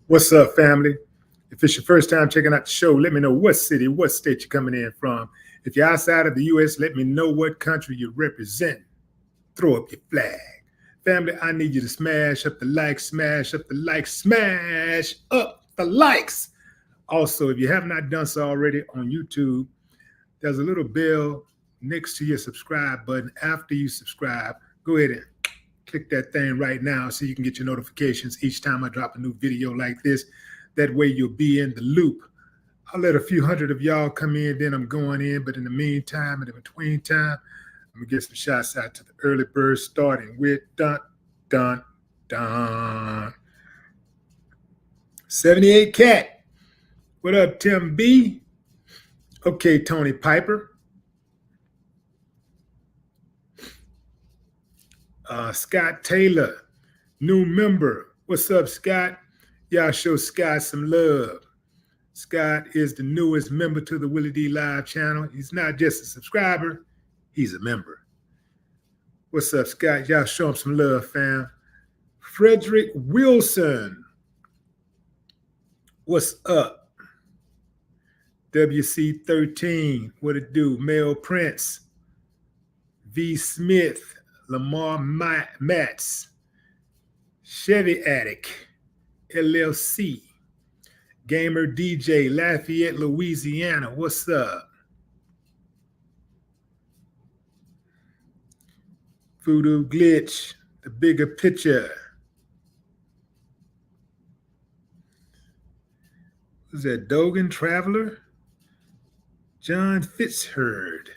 What's up, family? If it's your first time checking out the show, let me know what city, what state you're coming in from. If you're outside of the U.S., let me know what country you represent. Throw up your flag. Family, I need you to smash up the likes, smash up the likes, smash up the likes. Also, if you have not done so already on YouTube, there's a little bell next to your subscribe button. After you subscribe, go ahead and click that thing right now so you can get your notifications each time I drop a new video like this. That way you'll be in the loop. I'll let a few hundred of y'all come in, then I'm going in. But in the meantime, in the between time, I'm going to get some shots out to the early birds, starting with dun, dun, dun. 78 Cat. What up, Tim B? Okay, Tony Piper. Scott Taylor, new member. What's up, Scott? Y'all show Scott some love. Scott is the newest member to the Willie D Live channel. He's not just a subscriber, he's a member. What's up, Scott? Y'all show him some love, fam. Frederick Wilson. What's up? WC13. What it do? Mel Prince. V. Smith. Lamar Matz. Chevy Attic. LLC. Gamer DJ, Lafayette, Louisiana. What's up? Voodoo Glitch, the bigger picture. Who's that? Dogan Traveler? John Fitzherd,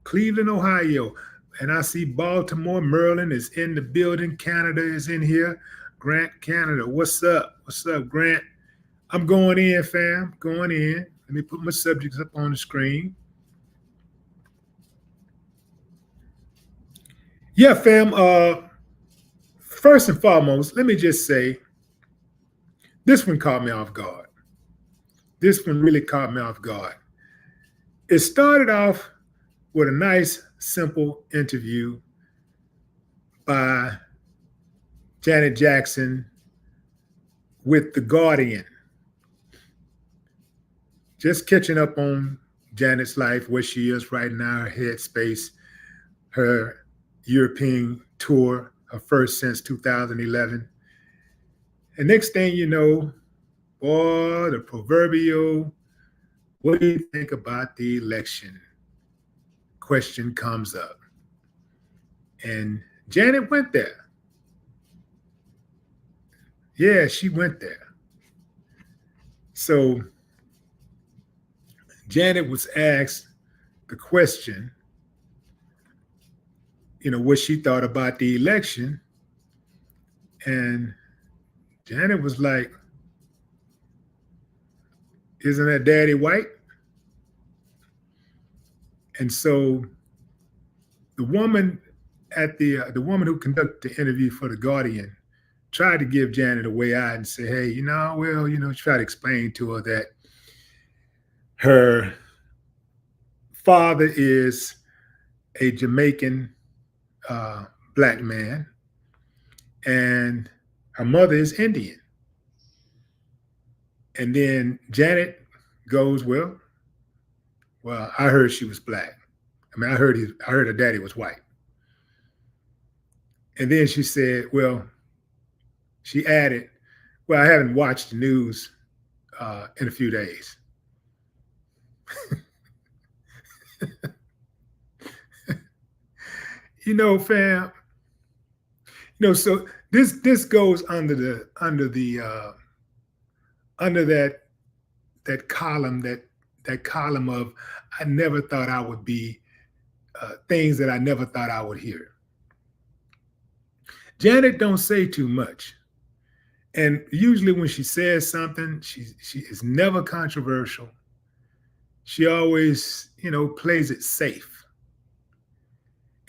Cleveland, Ohio. And I see Baltimore, Maryland is in the building. Canada is in here. Grant, Canada. What's up? What's up, Grant? I'm going in, fam. Going in. Let me put my subjects up on the screen. Yeah, fam. First and foremost, let me just say, this one caught me off guard. This one really caught me off guard. It started off with a nice, simple interview by Janet Jackson with The Guardian. Just catching up on Janet's life, where she is right now, her headspace, her European tour, her first since 2011. And next thing you know, boy, the proverbial, what do you think about the election? Question comes up. And Janet went there. Yeah, she went there. So Janet was asked the question, what she thought about the election. And Janet was like, isn't that daddy white? And so the woman who conducted the interview for The Guardian tried to give Janet a way out and say, hey, try to explain to her that her father is a Jamaican black man and her mother is Indian. And then Janet goes, well, I heard she was black. I mean, I heard her daddy was white. And then she said, she added, I haven't watched the news in a few days. Fam, so this goes under that column, that column of I never thought I would be, things that I never thought I would hear. Janet don't say too much. And usually when she says something, she is never controversial. She always, plays it safe.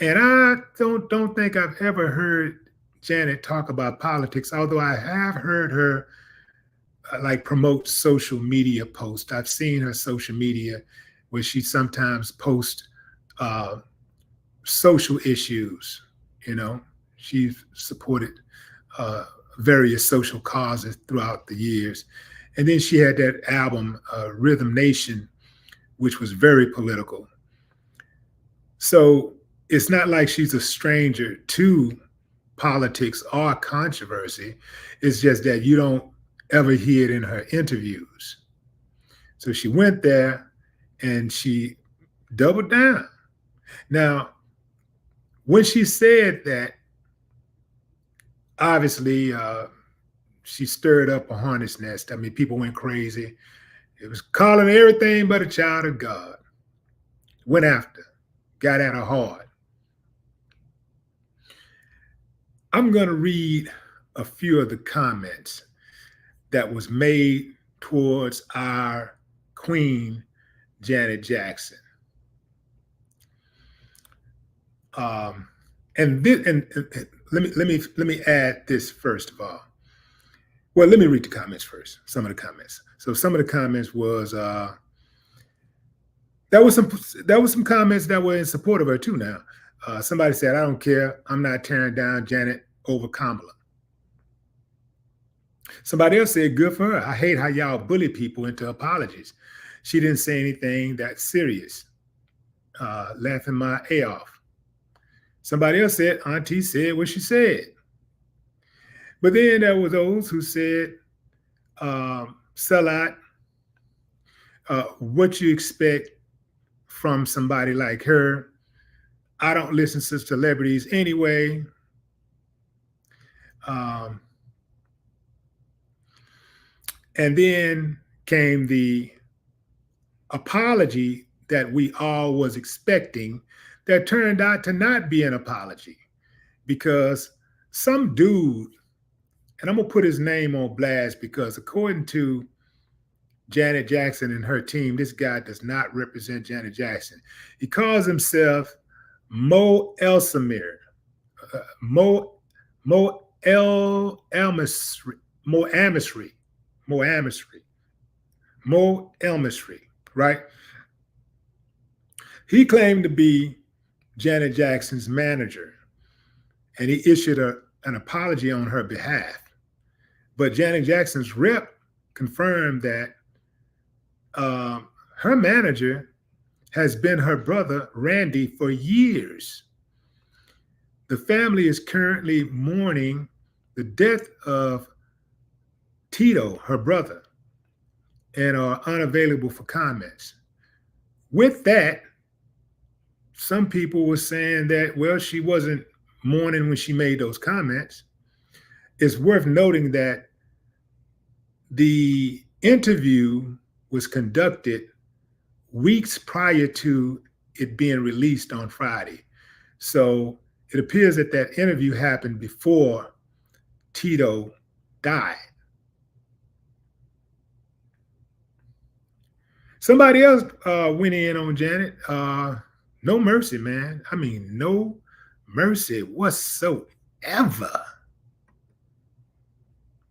And I don't think I've ever heard Janet talk about politics, although I have heard her promote social media posts. I've seen her social media where she sometimes posts social issues. She's supported various social causes throughout the years. And then she had that album, Rhythm Nation, which was very political. So it's not like she's a stranger to politics or controversy. It's just that you don't ever hear it in her interviews. So she went there and she doubled down. Now, when she said that, obviously, she stirred up a hornet's nest. I mean, people went crazy. It was calling everything but a child of God. Went after, got at her hard. I'm going to read a few of the comments that was made towards our Queen, Janet Jackson. And let me add this first of all. Well, let me read the comments first. Some of the comments. So some of the comments was there was some comments that were in support of her too. Now, somebody said, "I don't care. I'm not tearing down Janet over Kamala." Somebody else said, "Good for her. I hate how y'all bully people into apologies. She didn't say anything that serious." Laughing my A off. Somebody else said, "Auntie said what she said." But then there were those who said, "Sellout, what you expect from somebody like her? I don't listen to celebrities anyway." And then came the apology that we all was expecting that turned out to not be an apology, because some dude, and I'm gonna put his name on blast because according to Janet Jackson and her team, this guy does not represent Janet Jackson. He calls himself Mo Elsamir, Mo Elmisry, right? He claimed to be Janet Jackson's manager, and he issued an apology on her behalf. But Janet Jackson's rep confirmed that her manager has been her brother, Randy, for years. The family is currently mourning the death of Tito, her brother, and are unavailable for comments. With that, some people were saying that, well, she wasn't mourning when she made those comments. It's worth noting that the interview was conducted weeks prior to it being released on Friday. So it appears that that interview happened before Tito died. Somebody else went in on Janet. No mercy, man. I mean, no mercy whatsoever.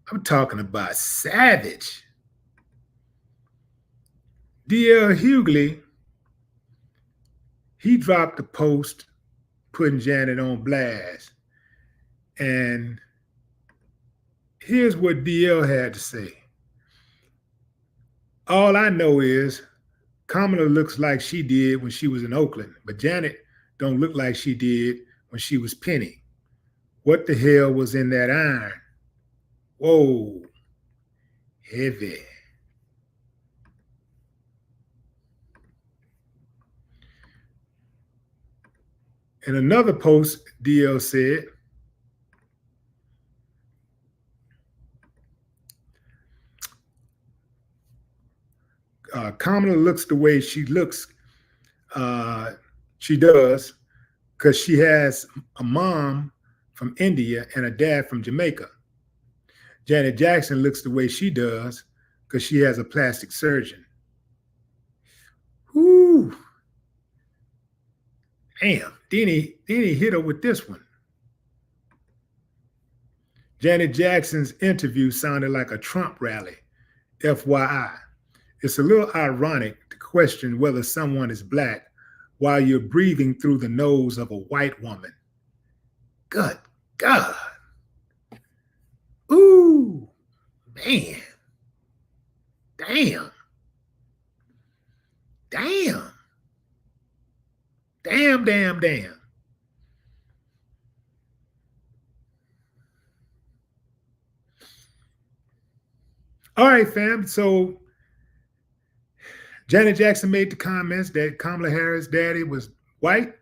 I'm talking about savage. Hughley, he dropped a post putting Janet on blast. And here's what DL had to say. "All I know is Kamala looks like she did when she was in Oakland, but Janet don't look like she did when she was Penny. What the hell was in that iron? Whoa, heavy." In another post, DL said, "Kamala looks the way she looks. She does because she has a mom from India and a dad from Jamaica. Janet Jackson looks the way she does because she has a plastic surgeon." Whoo. Damn, then he hit her with this one. "Janet Jackson's interview sounded like a Trump rally. FYI, it's a little ironic to question whether someone is black while you're breathing through the nose of a white woman. Good God." Ooh, man. Damn. Damn. Damn, damn, damn. All right, fam. So Janet Jackson made the comments that Kamala Harris' daddy was white.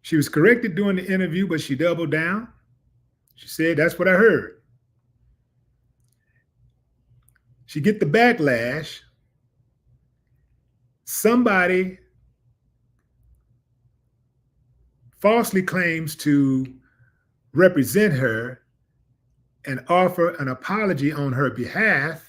She was corrected during the interview, but she doubled down. She said, that's what I heard. She get the backlash. Somebody falsely claims to represent her and offer an apology on her behalf.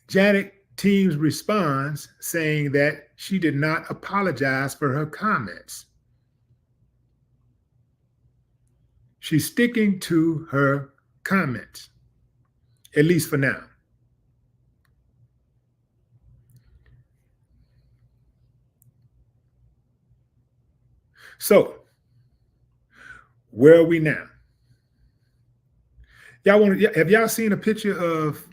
Janet Teams responds saying that she did not apologize for her comments. She's sticking to her comments, at least for now. So, where are we now? Have y'all seen a picture of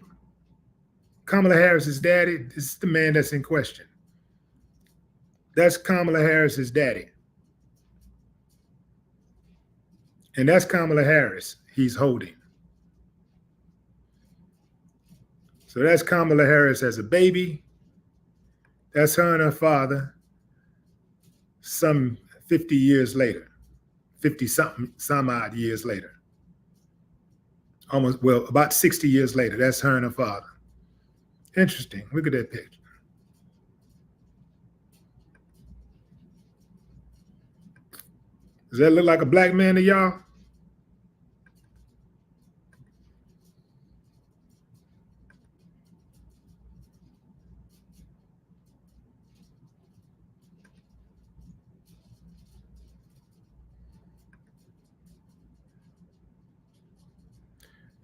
Kamala Harris's daddy? This is the man that's in question. That's Kamala Harris's daddy. And that's Kamala Harris he's holding. So that's Kamala Harris as a baby. That's her and her father some 50 years later, 50 something, some odd years later. Almost, well, about 60 years later. That's her and her father. Interesting. Look at that picture. Does that look like a black man to y'all?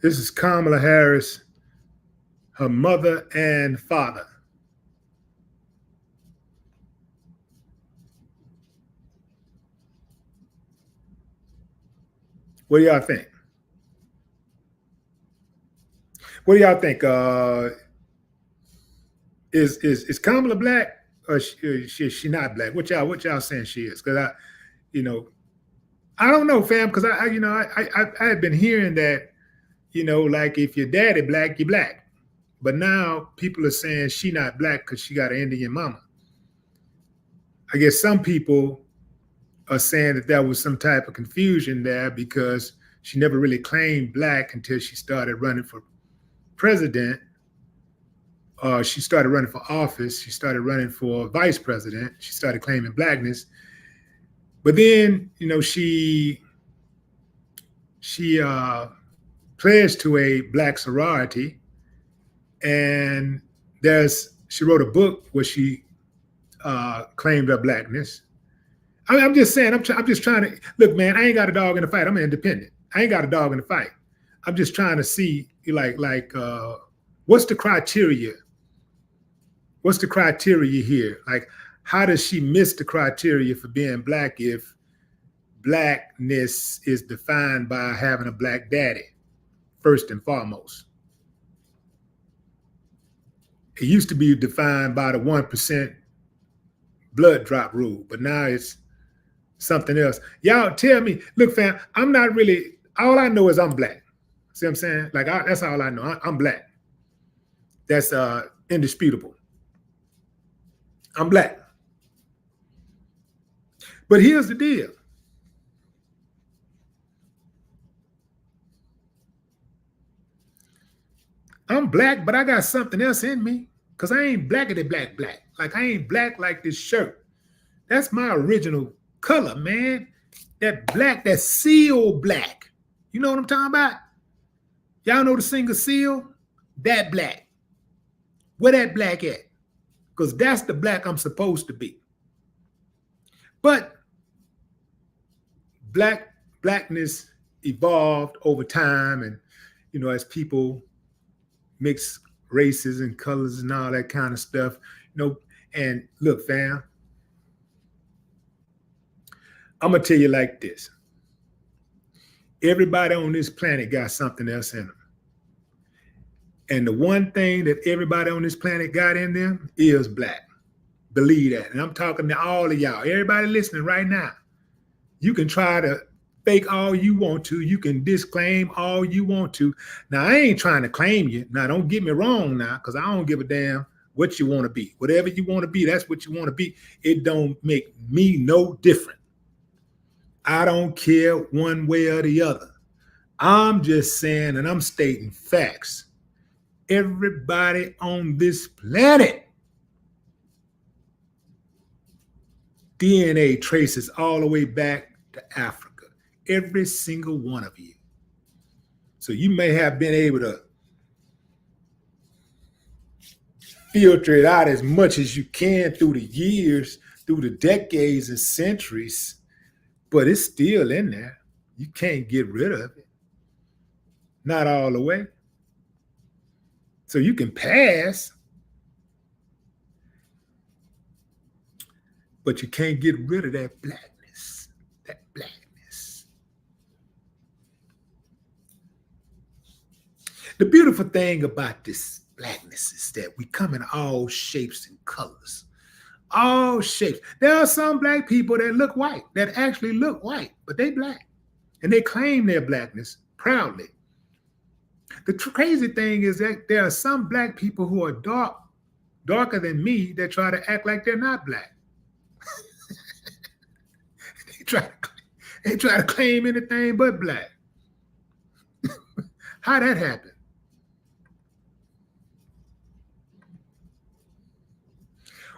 This is Kamala Harris, her mother and father. What do y'all think? What do y'all think? Is Kamala black or is she not black? What y'all saying she is? Because I don't know, fam. Because I had been hearing that, like if your daddy black, you black. But now people are saying she not black because she got an Indian mama. I guess some people are saying that there was some type of confusion there because she never really claimed black until she started running for president. She started running for office. She started running for vice president. She started claiming blackness. But then, she pledged to a black sorority, and she wrote a book where she claimed her blackness. I'm just saying, I'm just trying to, look, man, I ain't got a dog in the fight. I'm an independent. I ain't got a dog in the fight. I'm just trying to see, what's the criteria? What's the criteria here? Like, how does she miss the criteria for being black if blackness is defined by having a black daddy, first and foremost? It used to be defined by the 1% blood drop rule, but now it's something else. Y'all tell me, look, fam, I'm not really, all I know is I'm black. See what I'm saying? Like, that's all I know. I'm black. That's indisputable. I'm black. But here's the deal. I'm black, but I got something else in me because I ain't blackity black. Like, I ain't black like this shirt. That's my original color, man. That black, that seal black. You know what I'm talking about? Y'all know the singer Seal? That black. Where that black at? Because that's the black I'm supposed to be. But blackness evolved over time, and as people mix races and colors and all that kind of stuff, and look, fam, I'm gonna tell you like this. Everybody on this planet got something else in them. And the one thing that everybody on this planet got in them is black. Believe that. And I'm talking to all of y'all, everybody listening right now. You can try to fake all you want to. You can disclaim all you want to. Now, I ain't trying to claim you. Now, don't get me wrong now, because I don't give a damn what you want to be. Whatever you want to be, that's what you want to be. It don't make me no different. I don't care one way or the other. I'm just saying, and I'm stating facts. Everybody on this planet, DNA traces all the way back to Africa. Every single one of you. So you may have been able to filter it out as much as you can through the years, through the decades and centuries, but it's still in there. You can't get rid of it. Not all the way. So you can pass, but you can't get rid of that blackness, that blackness. The beautiful thing about this blackness is that we come in all shapes and colors, all shapes. There are some black people that look white, that actually look white, but they black, and they claim their blackness proudly. The crazy thing is that there are some black people who are darker than me that try to act like they're not black. They try to claim anything but black. How that happened?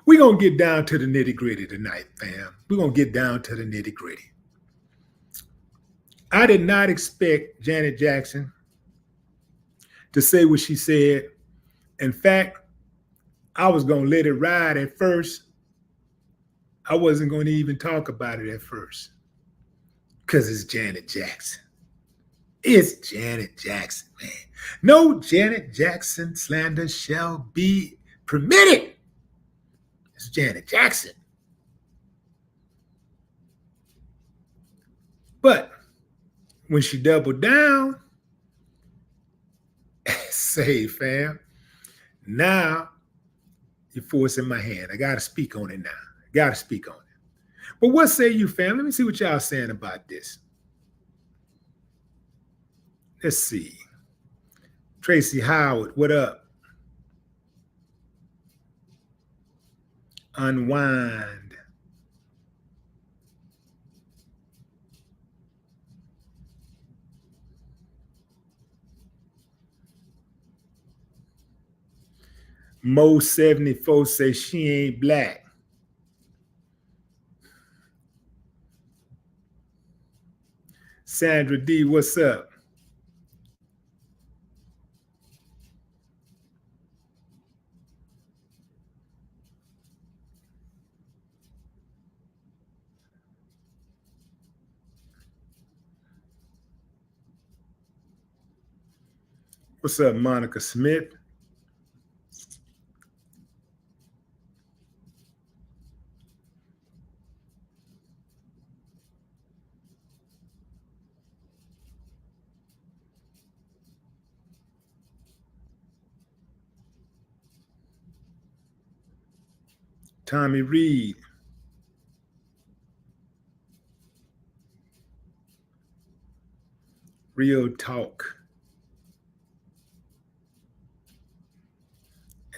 We're going to get down to the nitty-gritty tonight, fam. We're going to get down to the nitty-gritty. I did not expect Janet Jackson to say what she said. In fact, I was going to let it ride at first. I wasn't going to even talk about it at first because it's Janet Jackson. It's Janet Jackson, man. No Janet Jackson slander shall be permitted. It's Janet Jackson. But when she doubled down, say, fam, now you're forcing my hand. I got to speak on it now. I got to speak on it. But what say you, fam? Let me see what y'all saying about this. Let's see. Tracy Howard, what up? Unwind. Mo 74 says she ain't black. Sandra D, what's up? What's up, Monica Smith? Tommy Reed. Real talk.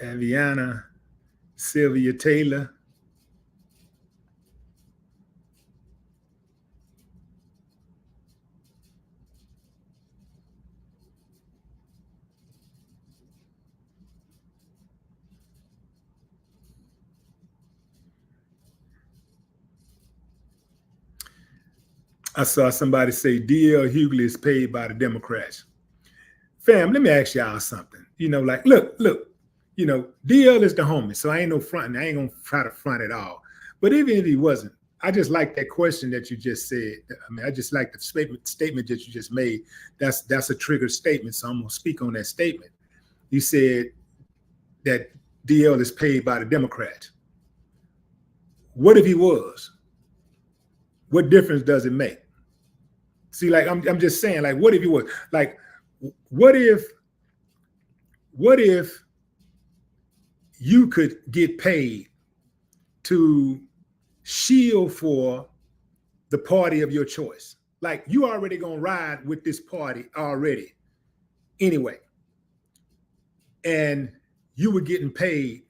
Aviana Sylvia Taylor. I saw somebody say D.L. Hughley is paid by the Democrats. Fam, let me ask y'all something. You know, like, look, you know, DL is the homie, so I ain't no fronting. I ain't gonna try to front at all. But even if he wasn't, I just like that question that you just said. I mean, I just like the statement that you just made. That's a triggered statement, so I'm gonna speak on that statement. You said that DL is paid by the Democrats. What if he was? What difference does it make? See, like I'm just saying, like, what if you were like, what if you could get paid to shield for the party of your choice? Like, you already gonna ride with this party already anyway, and you were getting paid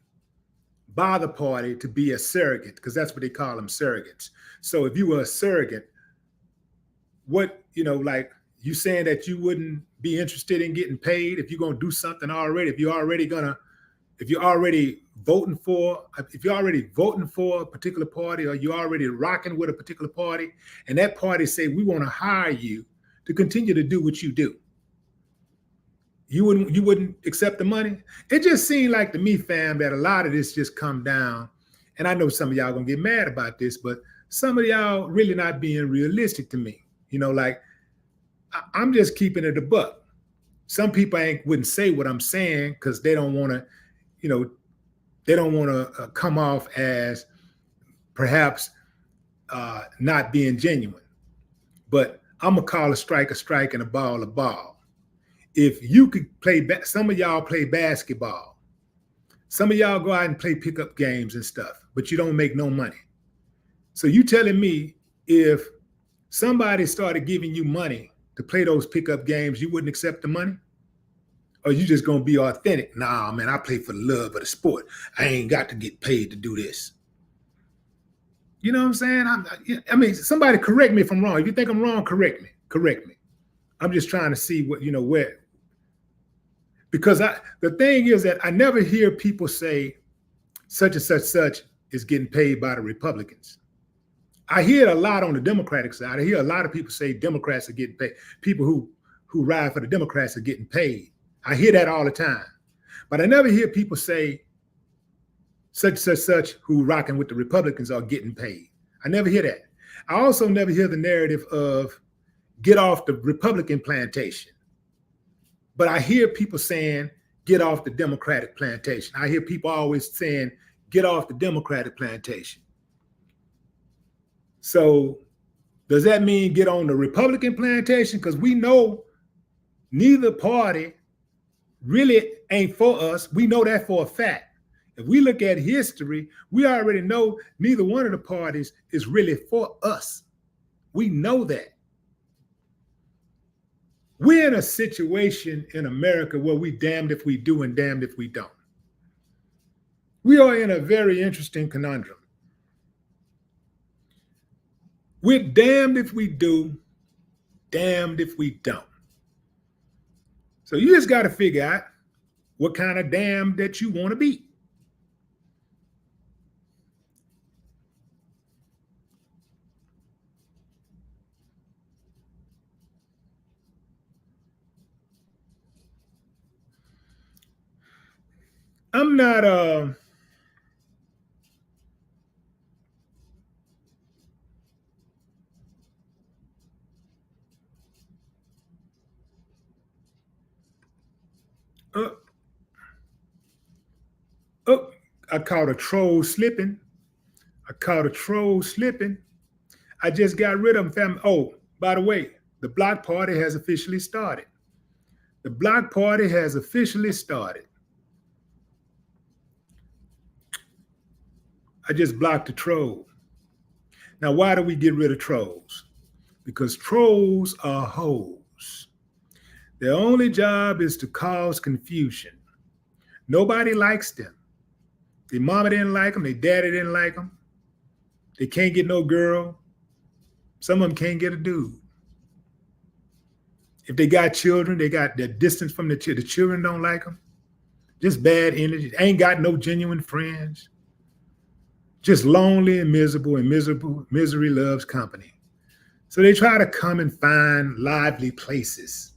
by the party to be a surrogate, because that's what they call them, surrogates. So if you were a surrogate, what, like, you saying that you wouldn't be interested in getting paid if you're going to do something already, if you're already voting for a particular party, or you're already rocking with a particular party, and that party say, we want to hire you to continue to do what you do, you wouldn't accept the money? It just seemed like to me, fam, that a lot of this just come down, and I know some of y'all gonna get mad about this, but some of y'all really not being realistic to me. Like, I'm just keeping it a buck. Some people wouldn't say what I'm saying because they don't want to, come off as perhaps not being genuine. But I'm gonna call a strike and a ball a ball. If you could play, some of y'all play basketball. Some of y'all go out and play pickup games and stuff, but you don't make no money. So you telling me if somebody started giving you money to play those pickup games, you wouldn't accept the money? Or you just gonna be authentic? Nah, man, I play for the love of the sport. I ain't got to get paid to do this. You know what I'm saying? I mean, somebody correct me if I'm wrong. If you think I'm wrong, correct me. I'm just trying to see what, where. Because the thing is that I never hear people say such and such is getting paid by the Republicans. I hear it a lot on the Democratic side. I hear a lot of people say Democrats are getting paid. People who ride for the Democrats are getting paid. I hear that all the time. But I never hear people say such who rocking with the Republicans are getting paid. I never hear that. I also never hear the narrative of get off the Republican plantation. But I hear people saying, get off the Democratic plantation. I hear people always saying, get off the Democratic plantation. So does that mean get on the Republican plantation? Because we know neither party really ain't for us. We know that for a fact. If we look at history, we already know neither one of the parties is really for us. We know that. We're in a situation in America where we damned if we do and damned if we don't. We are in a very interesting conundrum. We're damned if we do, damned if we don't. So you just got to figure out what kind of damned that you want to be. I'm not I caught a troll slipping. I just got rid of them, family. Oh, by the way, the block party has officially started. I just blocked the troll. Now, why do we get rid of trolls? Because trolls are hoes. Their only job is to cause confusion. Nobody likes them. Their mama didn't like them. Their daddy didn't like them. They can't get no girl. Some of them can't get a dude. If they got children, they got their distance from the children. The children don't like them. Just bad energy. Ain't got no genuine friends. Just lonely and miserable, and misery loves company. So they try to come and find lively places,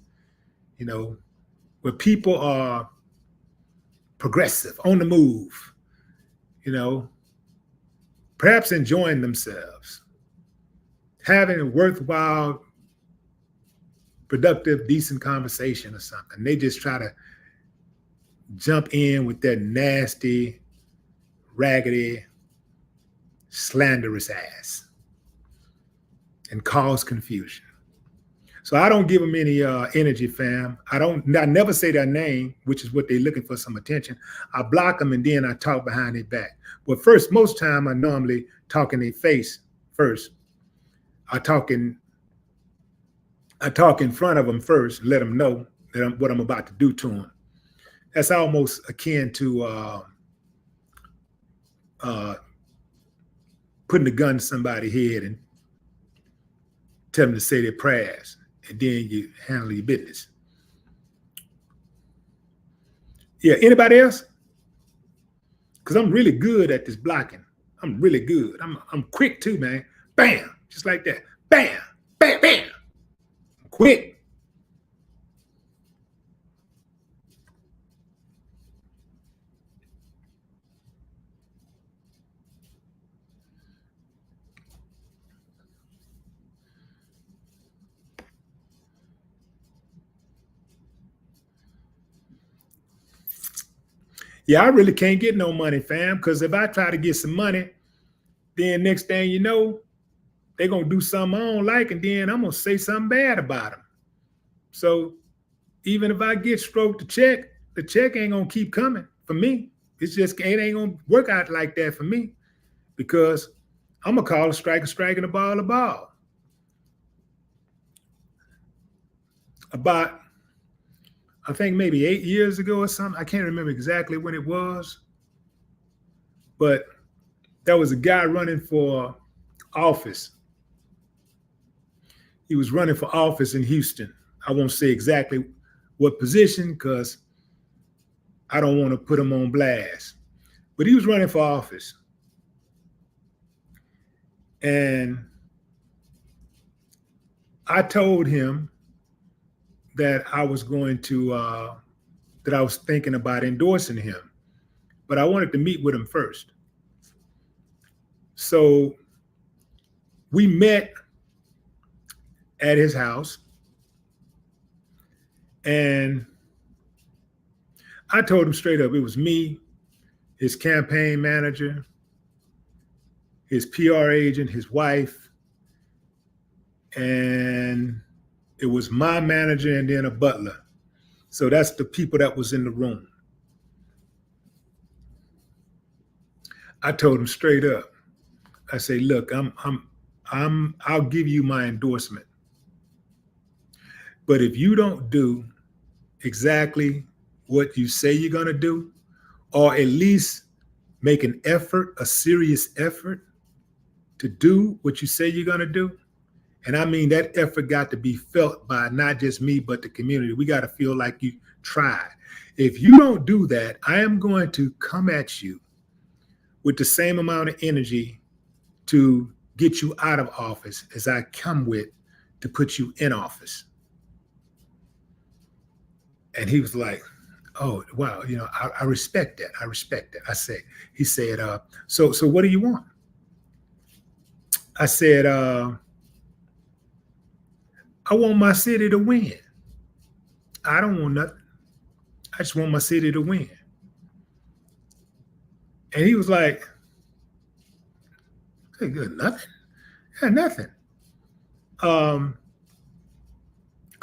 where people are progressive, on the move, perhaps enjoying themselves, having a worthwhile, productive, decent conversation or something. They just try to jump in with their nasty, raggedy, slanderous ass and cause confusion. So I don't give them any energy, fam. I never say their name, which is what they're looking for, some attention. I block them and then I talk behind their back. But first, most time I normally talk in their face first. I talk in front of them first, let them know that what I'm about to do to them. That's almost akin to putting a gun to somebody's head and tell them to say their prayers, and then you handle your business. Yeah, anybody else? Because I'm really good at this blocking. I'm really good. I'm quick too, man. Bam, just like that. Bam, bam, bam. I'm quick. Yeah, I really can't get no money, fam, because if I try to get some money, then next thing you know, they're going to do something I don't like, and then I'm going to say something bad about them. So even if I get stroked the check ain't going to keep coming for me. It's just, it ain't going to work out like that for me, because I'm going to call a strike, and a ball, a ball. About, I think maybe 8 years ago or something. I can't remember exactly when it was, but there was a guy running for office. He was running for office in Houston. I won't say exactly what position because I don't want to put him on blast, but he was running for office. And I told him that I was going to, that I was thinking about endorsing him, but I wanted to meet with him first. So we met at his house, and I told him straight up, it was me, his campaign manager, his PR agent, his wife, and it was my manager and then a butler. So that's the people that was in the room. I told him straight up. I say, look, I'll give you my endorsement. But if you don't do exactly what you say you're going to do, or at least make an effort, a serious effort to do what you say you're going to do, and I mean, that effort got to be felt by not just me, but the community. We got to feel like you tried. If you don't do that, I am going to come at you with the same amount of energy to get you out of office as I come with to put you in office. And he was like, oh, wow, you know, I respect that. I respect that. He said, so what do you want? I said, I want my city to win. I don't want nothing. I just want my city to win. And he was like, hey, good, nothing. Yeah, nothing. I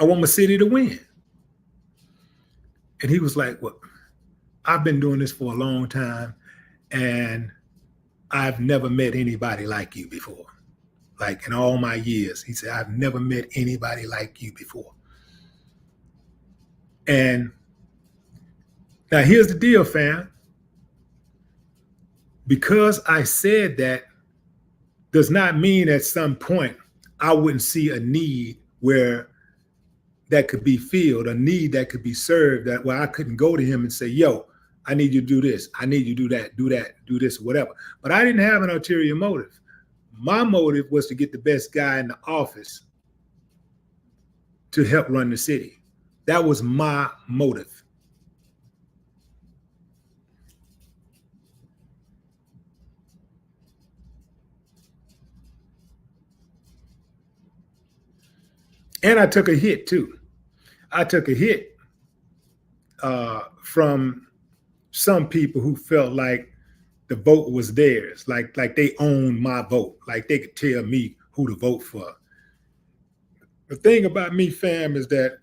want my city to win. And he was like, well, I've been doing this for a long time, and I've never met anybody like you before. Like in all my years, he said, I've never met anybody like you before. And now here's the deal, fam. Because I said that does not mean at some point I wouldn't see a need where that could be filled, a need that could be served, that where I couldn't go to him and say, yo, I need you to do this. I need you to do that, do this, whatever. But I didn't have an ulterior motive. My motive was to get the best guy in the office to help run the city. That was my motive. And I took a hit too. I took a hit from some people who felt like the vote was theirs, like they owned my vote, like they could tell me who to vote for. The thing about me, fam, is that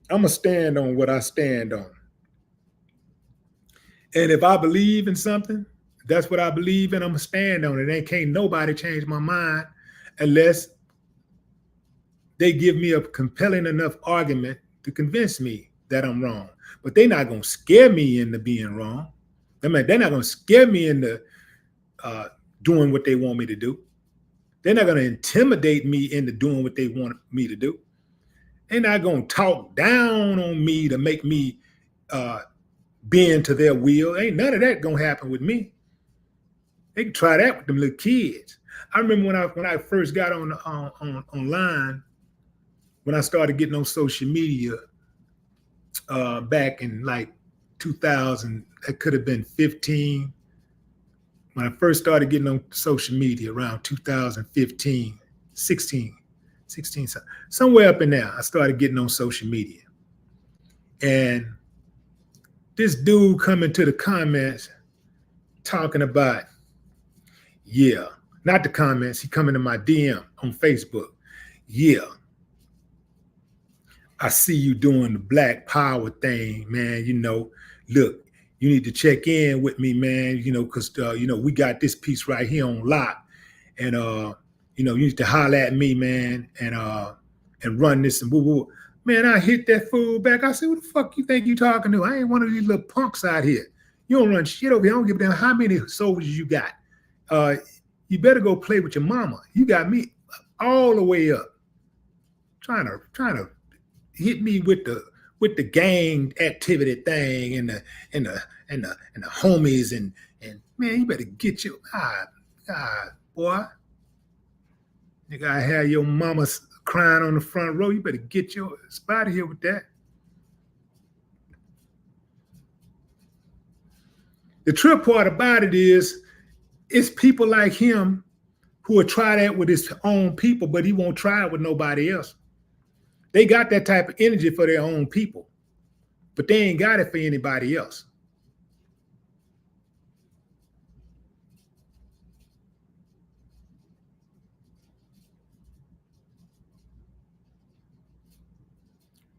I'm going to stand on what I stand on. And if I believe in something, that's what I believe in, I'm going to stand on it. And can't nobody change my mind unless they give me a compelling enough argument to convince me that I'm wrong. But they're not going to scare me into being wrong. I mean, they're not going to scare me into doing what they want me to do. They're not going to intimidate me into doing what they want me to do. They're not going to talk down on me to make me bend to their will. Ain't none of that going to happen with me. They can try that with them little kids. I remember when I first got online, when I started getting on social media back in like 2000, that could have been 15. When I first started getting on social media around 2015, 16, somewhere up in there, I started getting on social media. And this dude come into the comments talking about, yeah, not the comments, he come into my DM on Facebook. Yeah, I see you doing the Black Power thing, man. You know, look, you need to check in with me, man, you know, because, you know, we got this piece right here on lock. And, you know, you need to holler at me, man, and run this and woo woo. Man, I hit that fool back. I said, what the fuck you think you talking to? I ain't one of these little punks out here. You don't run shit over here. I don't give a damn how many soldiers you got. You better go play with your mama. You got me all the way up. Trying to hit me with the gang activity thing and the homies and man, you better get your God, boy. Nigga, I have your mama crying on the front row. You better get your spot here with that. The trip part about it is, it's people like him who will try that with his own people, but he won't try it with nobody else. They got that type of energy for their own people, but they ain't got it for anybody else.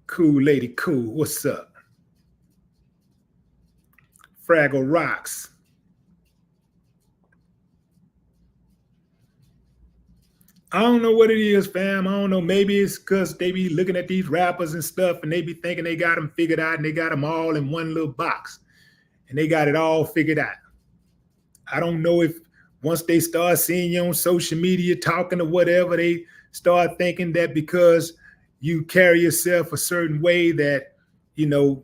Cool lady, cool. What's up? Fraggle Rocks. I don't know what it is, fam. I don't know. Maybe it's because they be looking at these rappers and stuff and they be thinking they got them figured out and they got them all in one little box and they got it all figured out. I don't know if once they start seeing you on social media talking or whatever, they start thinking that because you carry yourself a certain way that, you know,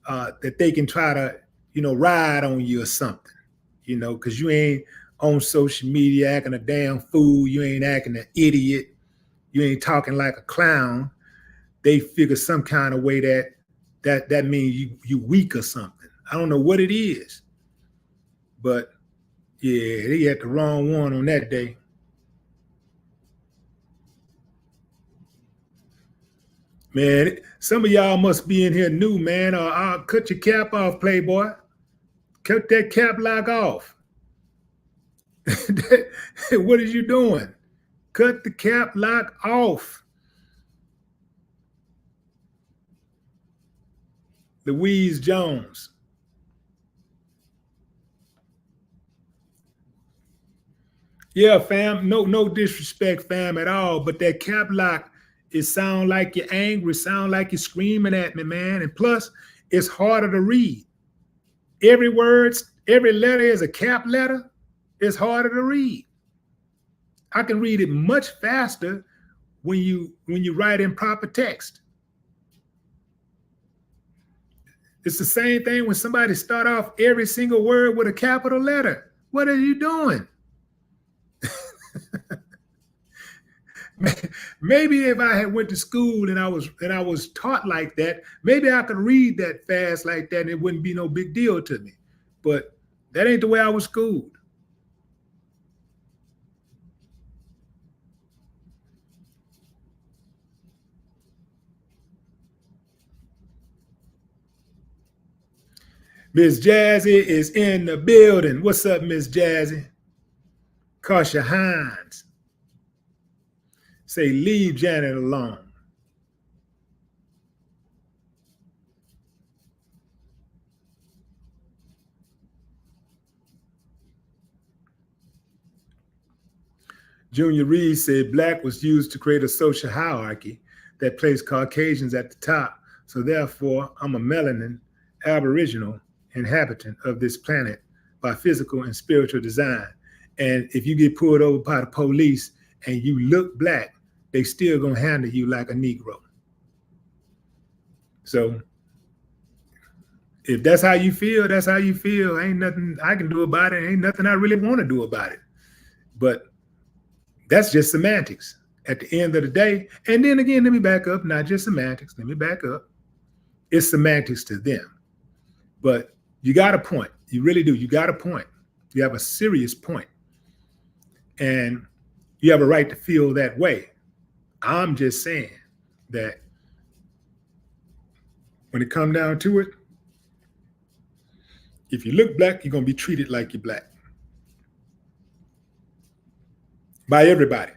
that they can try to, you know, ride on you or something, you know, because you ain't on social media acting a damn fool. You ain't acting an idiot. You ain't talking like a clown. They figure some kind of way that means you weak or something. I don't know what it is, but yeah, they had the wrong one on that day. Man, some of y'all must be in here new, man. I'll cut your cap off, Playboy. Cut that cap lock off. What are you doing? Cut the cap lock off. Louise Jones. Yeah, fam. No disrespect, fam, at all. But that cap lock, it sound like you're angry, sound like you're screaming at me, man. And plus, it's harder to read. Every word, every letter is a cap letter. It's harder to read. I can read it much faster when you write in proper text. It's the same thing when somebody start off every single word with a capital letter. What are you doing? Maybe if I had went to school and I was taught like that, maybe I could read that fast like that and it wouldn't be no big deal to me. But that ain't the way I was schooled. Miss Jazzy is in the building. What's up, Miss Jazzy? Kasha Hines. say, leave Janet alone. Junior Reed said black was used to create a social hierarchy that placed Caucasians at the top. So therefore, I'm a melanin aboriginal inhabitant of this planet by physical and spiritual design. And if you get pulled over by the police and you look black, they still gonna handle you like a Negro. So if that's how you feel, that's how you feel. Ain't nothing I can do about it. Ain't nothing I really want to do about it. But that's just semantics at the end of the day. And then again, let me back up, not just semantics. Let me back up. It's semantics to them. But you got a point. You really do. You got a point. You have a serious point. And you have a right to feel that way. I'm just saying that when it comes down to it, if you look black, you're going to be treated like you're black. By everybody.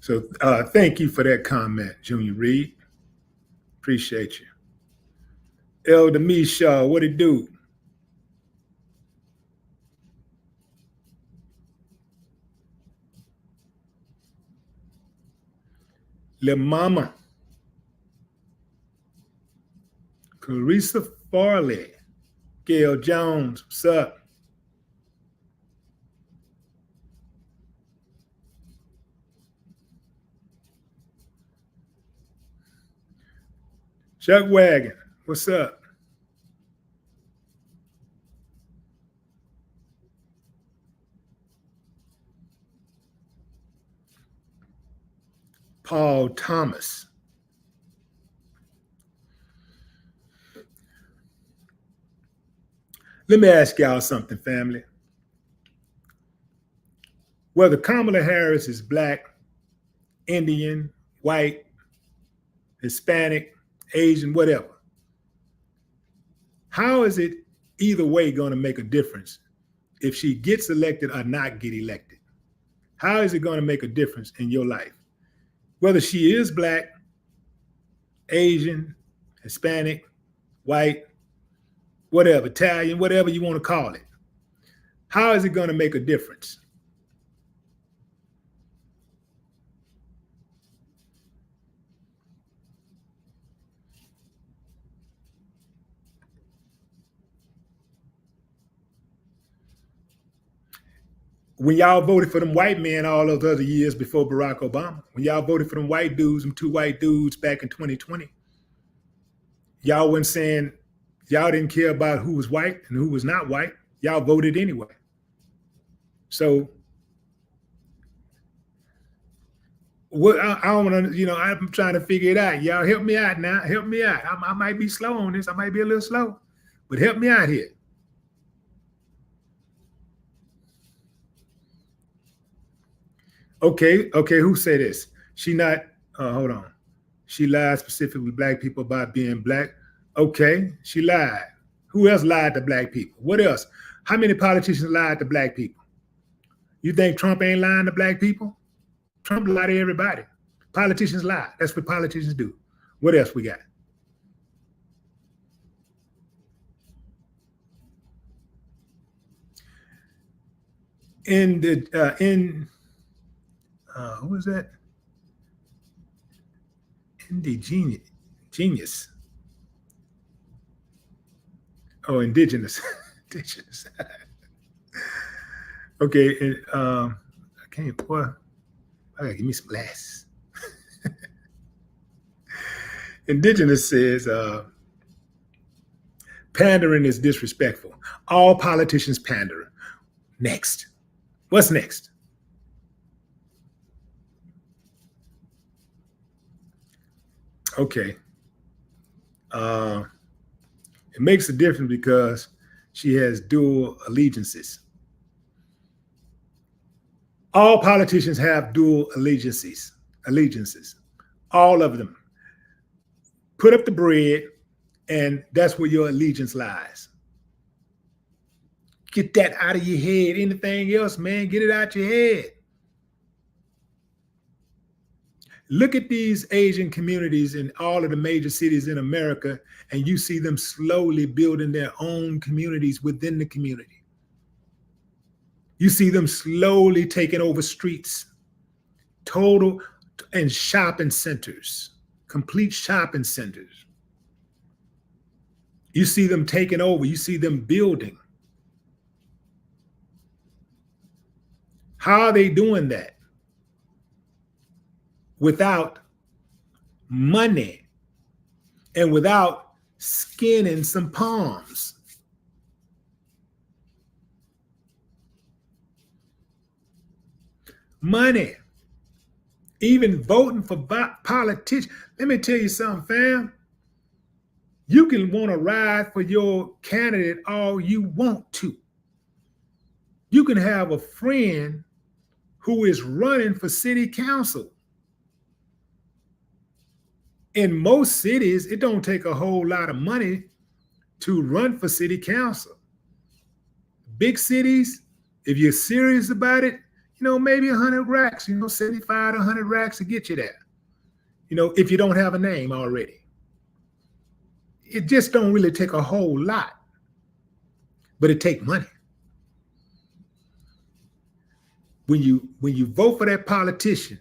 So thank you for that comment, Junior Reed. Appreciate you. Elder Mishaw, what it do? Lil Mama. Carissa Farley. Gail Jones, what's up? Chuck Wagon, what's up? Paul Thomas. Let me ask y'all something, family. Whether Kamala Harris is black, Indian, white, Hispanic, Asian, whatever, how is it either way going to make a difference if she gets elected or not get elected? How is it going to make a difference in your life? Whether she is black, Asian, Hispanic, white, whatever, Italian, whatever you want to call it. How is it going to make a difference? When y'all voted for them white men all those other years before Barack Obama, when y'all voted for them white dudes, them two white dudes back in 2020, y'all wasn't saying, y'all didn't care about who was white and who was not white. Y'all voted anyway. So what I don't want to, I'm trying to figure it out. Y'all help me out now. Help me out. I might be slow on this. I might be a little slow, but help me out here. Okay, who said this? She not, hold on. She lied specifically with black people about being black. Okay, she lied. Who else lied to black people? What else? How many politicians lied to black people? You think Trump ain't lying to black people? Trump lied to everybody. Politicians lie. That's what politicians do. What else we got? Who was that? Genius. Oh, indigenous. Indigenous. Okay, and I can't pour. I gotta give me some glass. Indigenous says pandering is disrespectful. All politicians pander. Next. What's next? Okay. It makes a difference because she has dual allegiances. All politicians have dual allegiances. All of them. Put up the bread And that's where your allegiance lies. Get that out of your head. Anything else, man, get it out your head. Look at these Asian communities in all of the major cities in America, and you see them slowly building their own communities within the community. You see them slowly taking over streets, total, and shopping centers, complete shopping centers. You see them taking over. You see them building. How are they doing that? Without money and without skinning some palms. Money. Even voting for politicians. Let me tell you something, fam. You can want to ride for your candidate all you want to. You can have a friend who is running for city council. In most cities, it don't take a whole lot of money to run for city council. Big cities, if you're serious about it, maybe 100 racks, 75 to 100 racks to get you there. If you don't have a name already. It just don't really take a whole lot, but it take money. When you vote for that politician,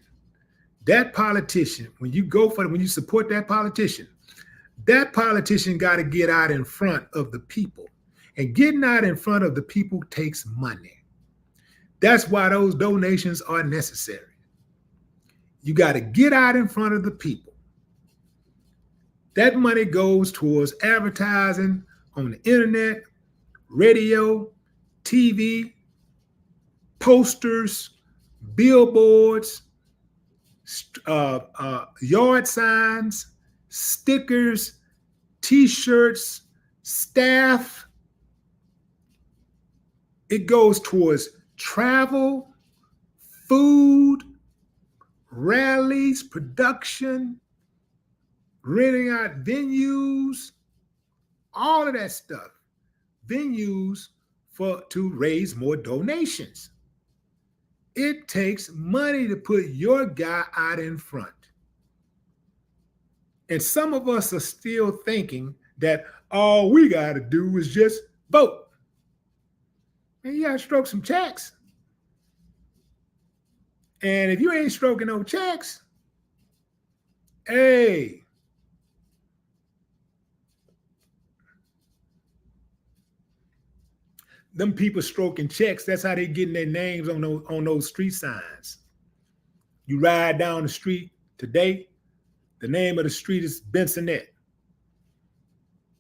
when you support that politician got to get out in front of the people. And getting out in front of the people takes money. That's why those donations are necessary. You got to get out in front of the people. That money goes towards advertising on the internet, radio, TV, posters, billboards, yard signs, stickers, t-shirts, staff. It goes towards travel, food, rallies, production, renting out venues, all of that stuff. Venues to raise more donations. It takes money to put your guy out in front. And some of us are still thinking that all we got to do is just vote. And you got to stroke some checks. And if you ain't stroking no checks, hey, them people stroking checks, that's how they getting their names on those street signs. You ride down the street today, the name of the street is Bensonette.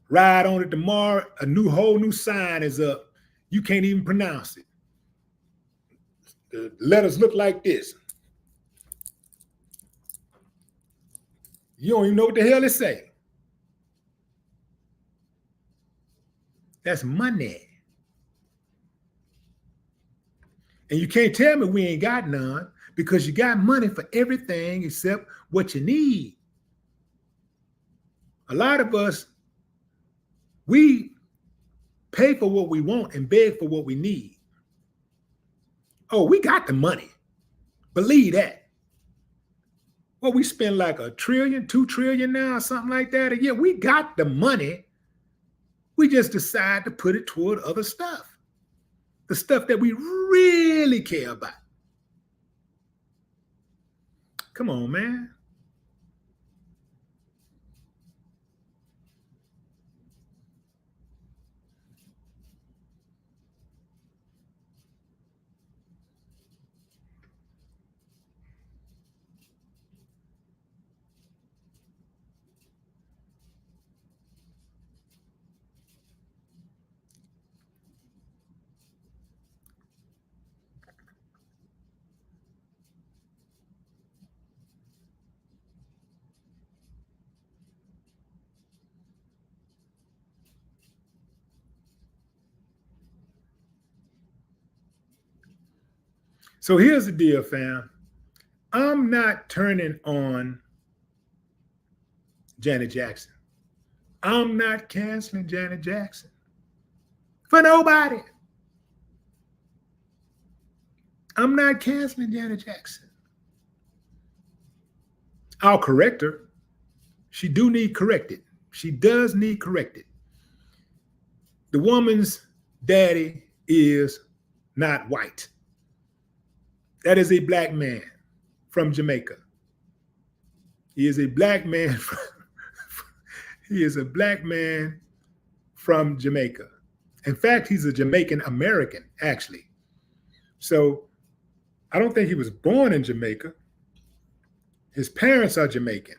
Ride on it tomorrow, a whole new sign is up. You can't even pronounce it. The letters look like this. You don't even know what the hell it say. That's money. And you can't tell me we ain't got none, because you got money for everything except what you need. A lot of us, we pay for what we want and beg for what we need. Oh, we got the money. Believe that. Well, we spend like $1 trillion, $2 trillion now, or something like that a year. We got the money. We just decide to put it toward other stuff. The stuff that we really care about. Come on, man. So here's the deal, fam. I'm not turning on Janet Jackson. I'm not canceling Janet Jackson for nobody. I'm not canceling Janet Jackson. I'll correct her. She do need corrected. She does need corrected. The woman's daddy is not white. That is a black man from Jamaica. He is a black man. He is a black man from Jamaica. In fact, he's a Jamaican American, actually. So I don't think he was born in Jamaica. His parents are Jamaican.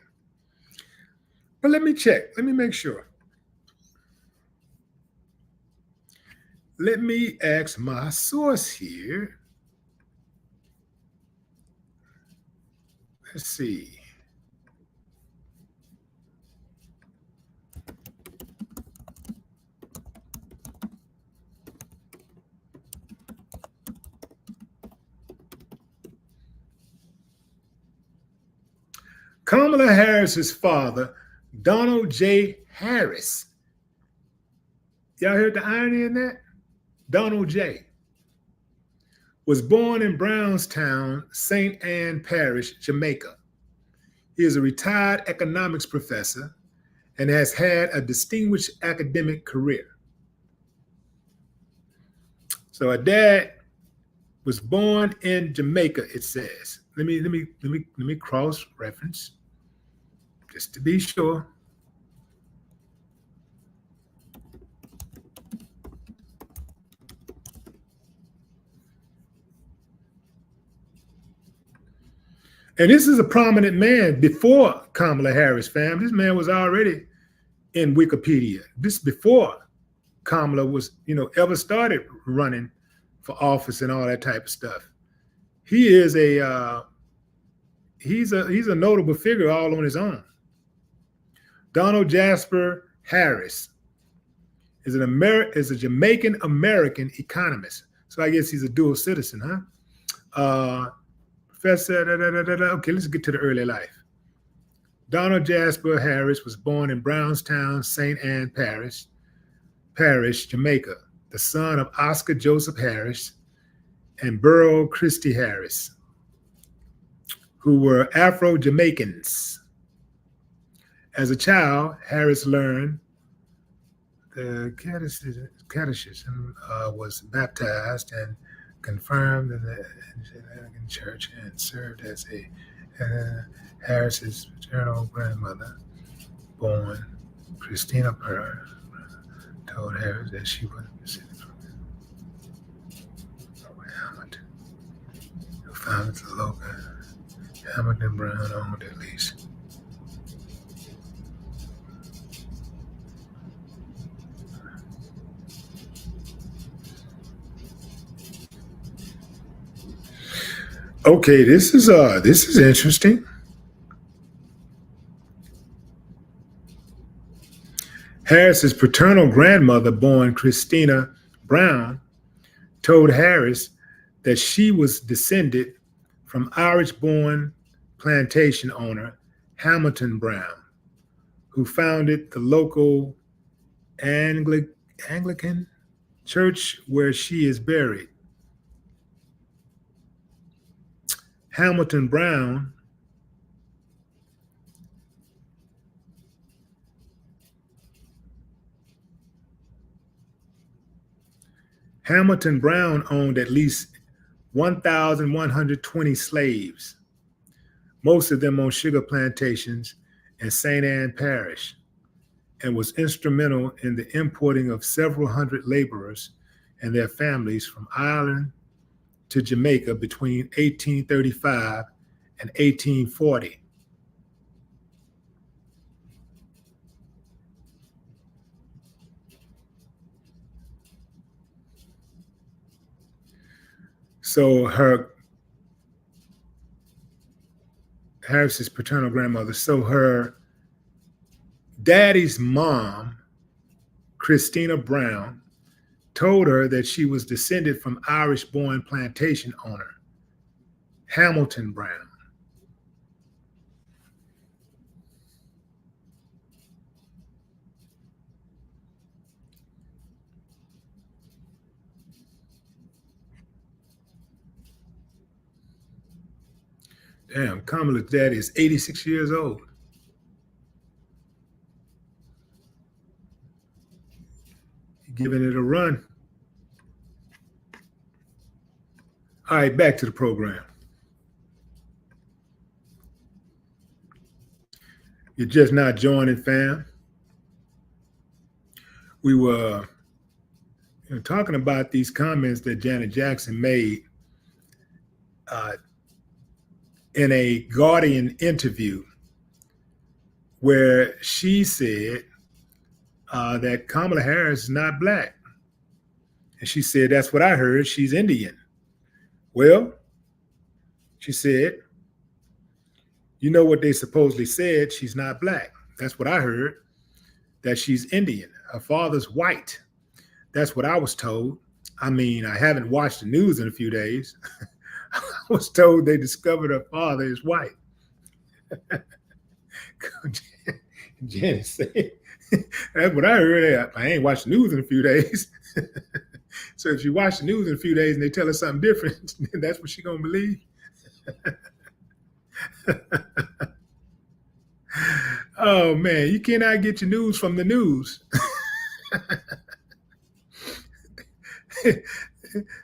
But let me check. Let me make sure. Let me ask my source here. Let's see. Kamala Harris's father, Donald J. Harris. Y'all heard the irony in that? Donald J. was born in Brownstown, St. Anne Parish, Jamaica. He is a retired economics professor and has had a distinguished academic career. So a dad was born in Jamaica, it says. Let me cross-reference just to be sure. And this is a prominent man before Kamala Harris, fam. This man was already in Wikipedia. This before Kamala was, ever started running for office and all that type of stuff. He is he's a notable figure all on his own. Donald Jasper Harris is a Jamaican American economist. So I guess he's a dual citizen, huh? Professor, okay, let's get to the early life. Donald Jasper Harris was born in Brownstown, St. Anne Parish, Jamaica, the son of Oscar Joseph Harris and Burrow Christie Harris, who were Afro-Jamaicans. As a child, Harris learned the catechism, was baptized and confirmed in the Anglican Church, and served as Harris's maternal grandmother, born Christina Pearl, told Harris that she was descended from Hamilton, who founded the local Hamilton Brown owned at least. Okay, this is interesting. Harris's paternal grandmother, born Christina Brown, told Harris that she was descended from Irish-born plantation owner Hamilton Brown, who founded the local Anglican church where she is buried. Hamilton Brown owned at least 1,120 slaves, most of them on sugar plantations in St. Anne Parish, and was instrumental in the importing of several hundred laborers and their families from Ireland to Jamaica between 1835 and 1840. So Harris's paternal grandmother, so her daddy's mom, Christina Brown, told her that she was descended from Irish-born plantation owner Hamilton Brown. Damn, Kamala's daddy is 86 years old. Giving it a run. All right, back to the program. You're just not joining, fam. We were talking about these comments that Janet Jackson made in a Guardian interview where she said that Kamala Harris is not black. And she said, that's what I heard. She's Indian. Well, she said, you know what they supposedly said? She's not black. That's what I heard, that she's Indian. Her father's white. That's what I was told. I mean, I haven't watched the news in a few days. I was told they discovered her father is white. Janet said, that's what I heard. I ain't watched the news in a few days. So if you watch the news in a few days and they tell her something different, then that's what she's going to believe. Oh, man, you cannot get your news from the news.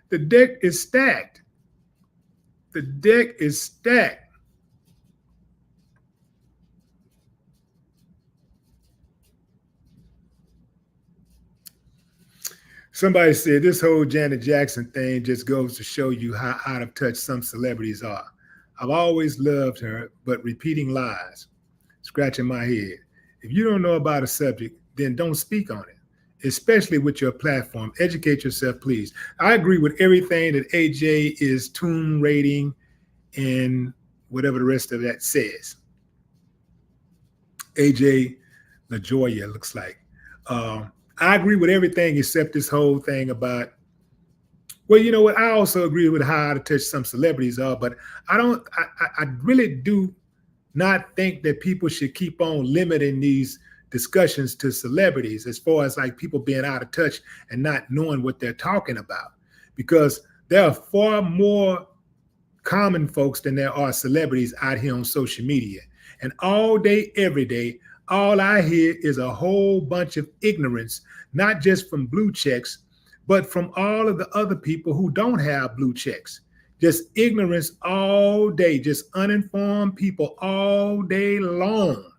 The deck is stacked. The deck is stacked. Somebody said this whole Janet Jackson thing just goes to show you how out of touch some celebrities are. I've always loved her, but repeating lies, scratching my head. If you don't know about a subject, then don't speak on it, especially with your platform. Educate yourself, please. I agree with everything that AJ is tune rating and whatever the rest of that says. AJ LaJoya looks like. I agree with everything except this whole thing about, well, you know what? I also agree with how out of touch some celebrities are, but I really do not think that people should keep on limiting these discussions to celebrities as far as like people being out of touch and not knowing what they're talking about, because there are far more common folks than there are celebrities out here on social media. And all day, every day, all I hear is a whole bunch of ignorance, not just from blue checks, but from all of the other people who don't have blue checks. Just ignorance all day, just uninformed people all day long.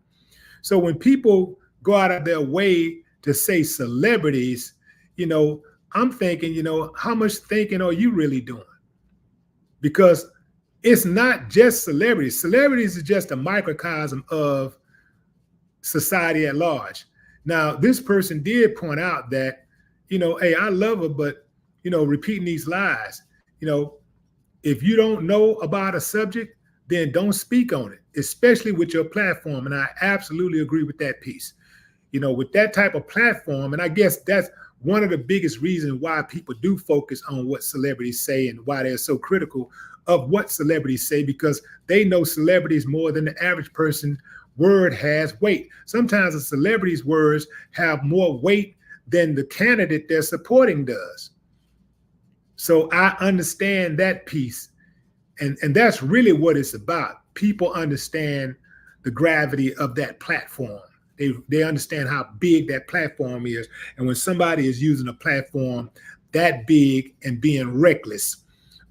So when people go out of their way to say celebrities, I'm thinking, how much thinking are you really doing? Because it's not just celebrities. Celebrities is just a microcosm of society at large. Now, this person did point out that, hey, I love her, but, repeating these lies, if you don't know about a subject, then don't speak on it, especially with your platform. And I absolutely agree with that piece. With that type of platform, and I guess that's one of the biggest reasons why people do focus on what celebrities say and why they're so critical of what celebrities say, because they know celebrities more than the average person. Word has weight. Sometimes a celebrity's words have more weight than the candidate they're supporting does. So I understand that piece. And that's really what it's about. People understand the gravity of that platform. They understand how big that platform is. And when somebody is using a platform that big and being reckless,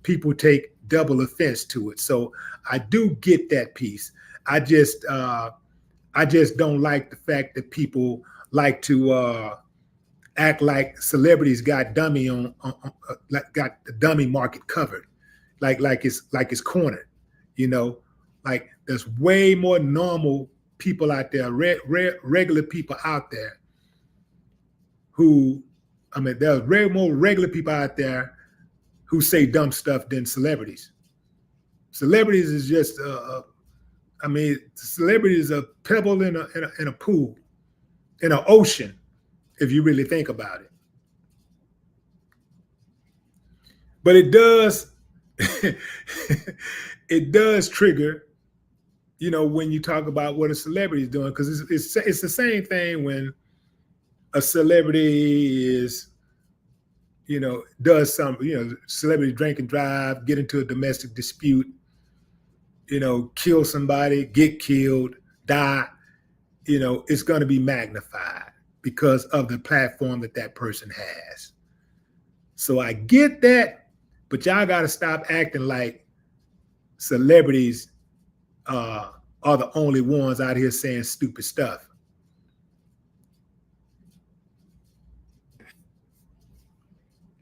people take double offense to it. So I do get that piece. I just don't like the fact that people like to act like celebrities got got the dummy market covered, like it's cornered. Like there's way more normal people out there, regular people out there there's way more regular people out there who say dumb stuff than celebrities. Celebrities is just celebrity is a pebble in a pool, in an ocean, if you really think about it. But it does, it does trigger, when you talk about what a celebrity is doing, because it's the same thing when a celebrity is, does some, celebrity drink and drive, get into a domestic dispute, kill somebody, get killed, die, it's going to be magnified because of the platform that person has. So I get that, but y'all got to stop acting like celebrities are the only ones out here saying stupid stuff.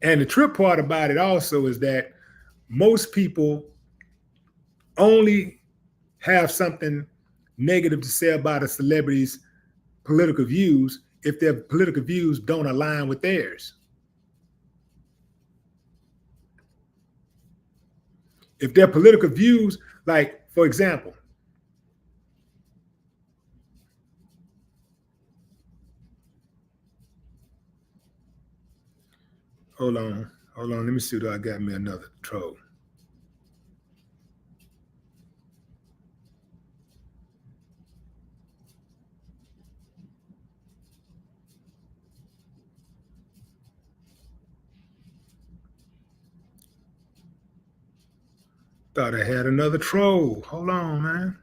And the trip part about it also is that most people only have something negative to say about a celebrity's political views if their political views don't align with theirs. If their political views, like, for example, hold on, let me see, do I got me another troll? Thought I had another troll. Hold on, man.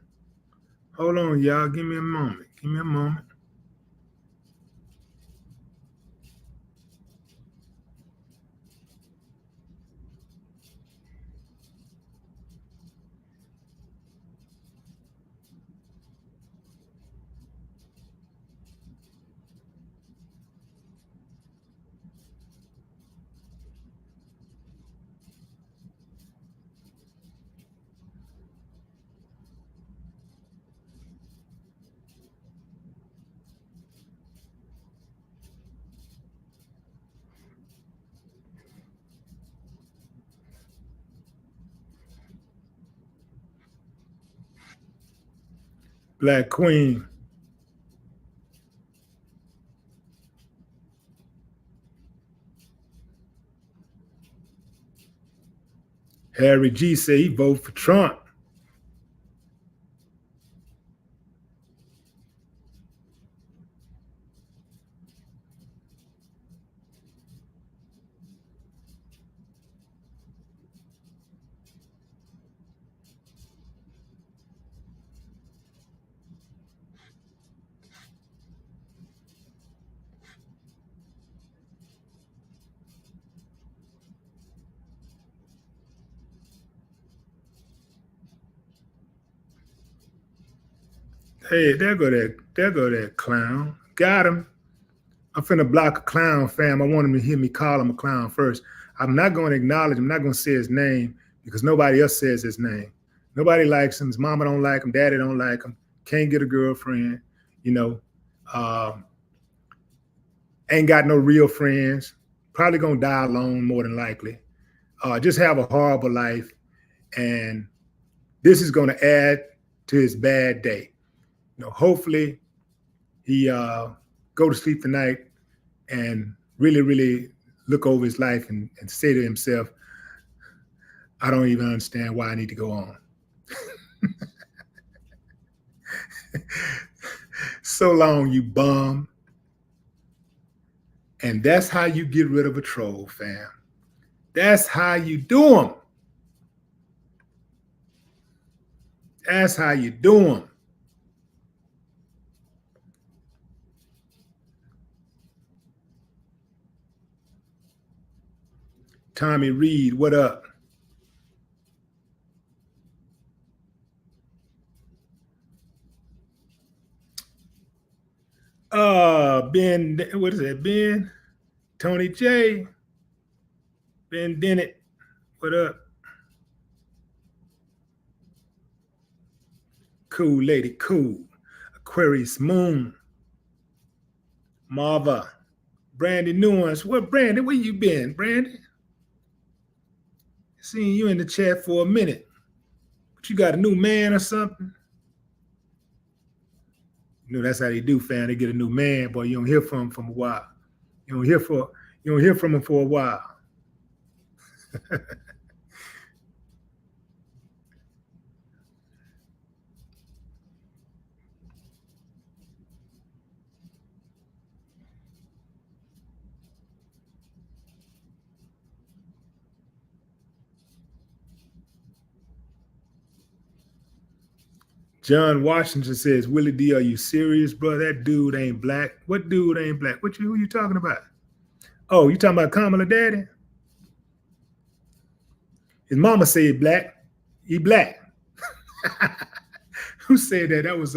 Hold on, y'all. Give me a moment. Give me a moment. Black Queen. Harry G said he voted for Trump. Hey, there go that clown. Got him. I'm finna block a clown, fam. I want him to hear me call him a clown first. I'm not going to acknowledge him. I'm not going to say his name because nobody else says his name. Nobody likes him. His mama don't like him. Daddy don't like him. Can't get a girlfriend. Ain't got no real friends. Probably gonna die alone more than likely. Just have a horrible life. And this is gonna add to his bad day. Hopefully he go to sleep tonight and really, really look over his life and say to himself, I don't even understand why I need to go on. So long, you bum. And that's how you get rid of a troll, fam. That's how you do them. That's how you do them. Tommy Reed, what up? Ben, what is that? Ben? Tony J. Ben Bennett, what up? Cool Lady Cool. Aquarius Moon. Marva. Brandy Nuance. What, Brandy? Where you been, Brandy? Seen you in the chat for a minute. But you got a new man or something? That's how they do, fam. They get a new man, boy. You don't hear from him a while. You don't hear from him for a while. John Washington says, Willie D, are you serious, bro? That dude ain't black. What dude ain't black? Who you talking about? Oh, you talking about Kamala daddy? His mama said black. He black. Who said that? That was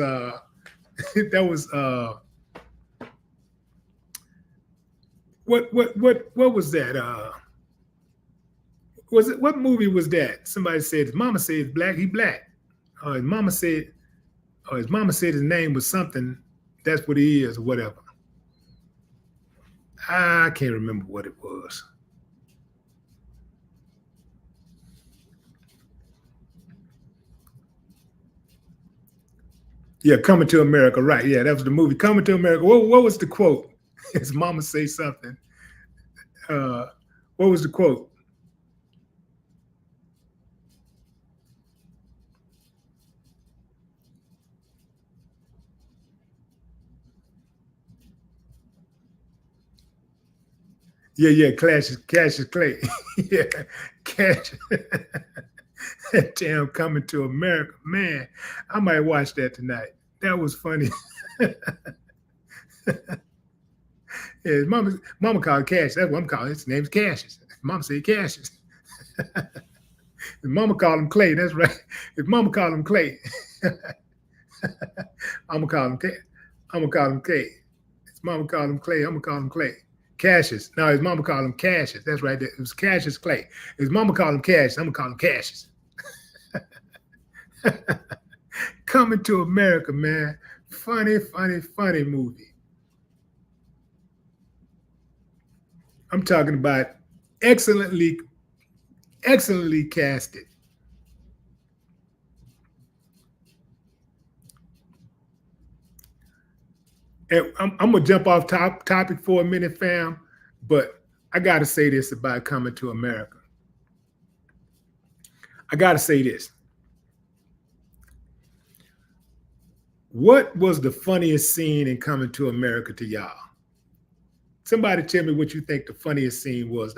what was that? Was it, what movie was that? Somebody said his mama said black, he black. His mama said his name was something, that's what he is, or whatever. I can't remember what it was. Yeah, Coming to America, right. Yeah, that was the movie, Coming to America. What was the quote? His mama say something. What was the quote? Yeah, Cassius Clay. Yeah, Cassius. Damn, Coming to America. Man, I might watch that tonight. That was funny. Yeah, his mama called him Cassius. That's what I'm calling. His name's Cassius. His mama said Cassius. His mama called him Clay. That's right. His mama called him Clay. I'm gonna call him Clay. I'm gonna call him Clay. His mama called him Clay. I'm gonna call him Clay. Cassius. No, his mama called him Cassius. That's right. It was Cassius Clay. His mama called him Cassius. I'm gonna call him Cassius. Coming to America, man. Funny movie. I'm talking about excellently casted. And I'm gonna jump off topic for a minute, fam, but I gotta say this about Coming to America. I gotta say this. What was the funniest scene in Coming to America to y'all? Somebody tell me what you think the funniest scene was.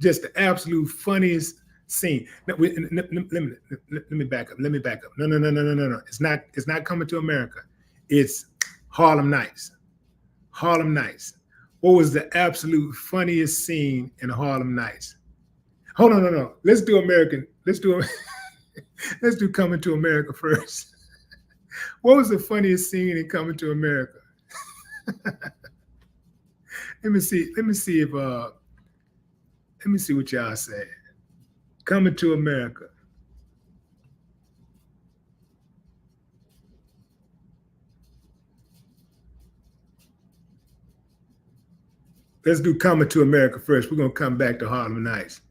Just the absolute funniest scene. Let me back up. No. It's not Coming to America. It's Harlem Nights. Harlem Nights. What was the absolute funniest scene in Harlem Nights? Hold on, no. Let's do American. Let's do Coming to America first. What was the funniest scene in Coming to America? Let me see what y'all say. Coming to America. Let's do Coming to America first. We're gonna come back to Harlem Nights.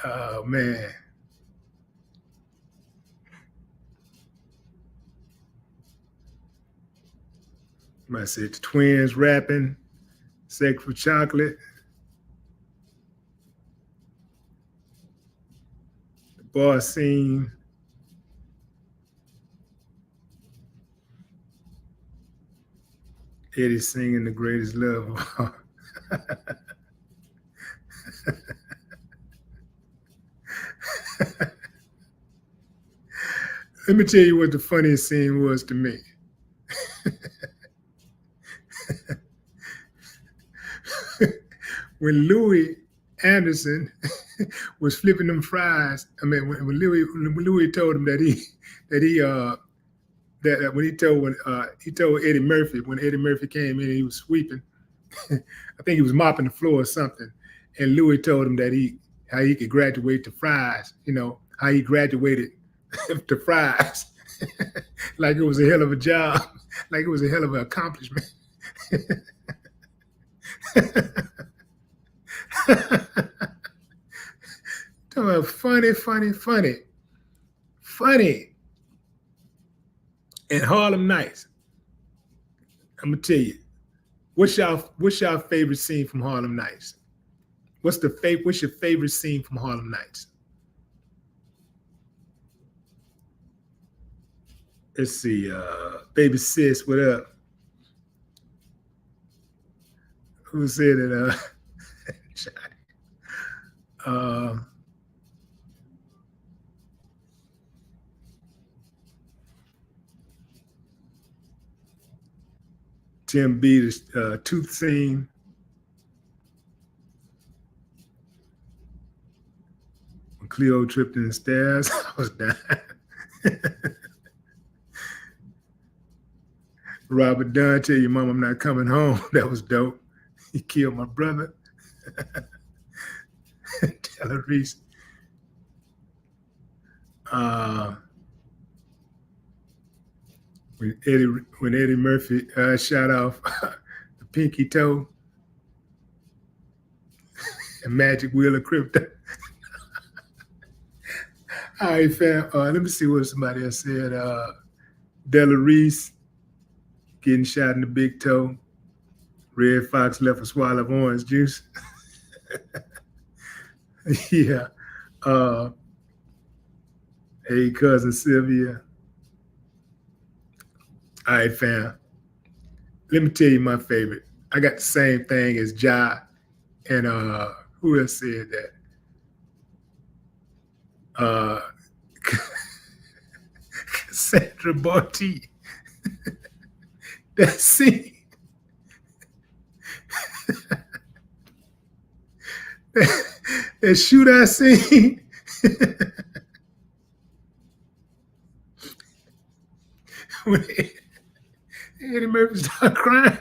Oh man. I said the twins rapping, Sex for Chocolate, the bar scene, Eddie singing The Greatest Love of All. Let me tell you what the funniest scene was to me. When Louis Anderson was flipping them fries, I mean, when Louis told him that when he told Eddie Murphy, when Eddie Murphy came in and he was sweeping, I think he was mopping the floor or something, and Louis told him that how he could graduate to fries, how he graduated to fries, like it was a hell of a job, like it was a hell of an accomplishment. Talking about funny. And Harlem Nights. I'm gonna tell you, what's your favorite scene from Harlem Nights? What's your favorite scene from Harlem Nights? Let's see, baby sis, what up? Who said it? Tim B, the tooth scene. When Cleo tripped in the stairs, I was dying. Robert Dunn, tell your mom I'm not coming home. That was dope. He killed my brother. Taylor Reese. When Eddie Murphy shot off the pinky toe and Magic Wheel of Crypto. All right, fam. Let me see what somebody else said. Della Reese getting shot in the big toe. Red Fox left a swallow of orange juice. Yeah. Hey, cousin Sylvia. All right, fam. Let me tell you my favorite. I got the same thing as Ja. And who else said that? Cassandra Barty. That scene. That shootout scene. When Eddie Murphy started crying.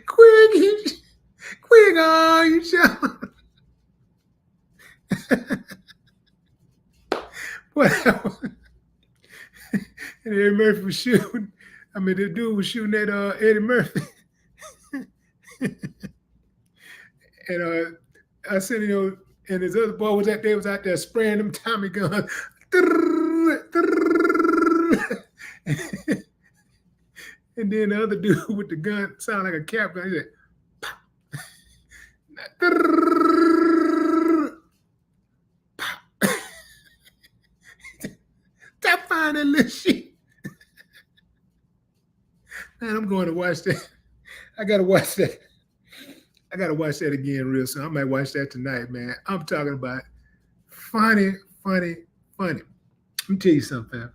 Quick, oh, you shot. Whatever. And Eddie Murphy was shooting. I mean, the dude was shooting at Eddie Murphy. And I said, and his other boy was out there spraying them Tommy guns. And then the other dude with the gun sounded like a cap gun. He said, pop. Pop. Stop finding that little shit. Man, I'm going to watch that. I got to watch that. I got to watch that again real soon. I might watch that tonight, man. I'm talking about funny. Let me tell you something, fam.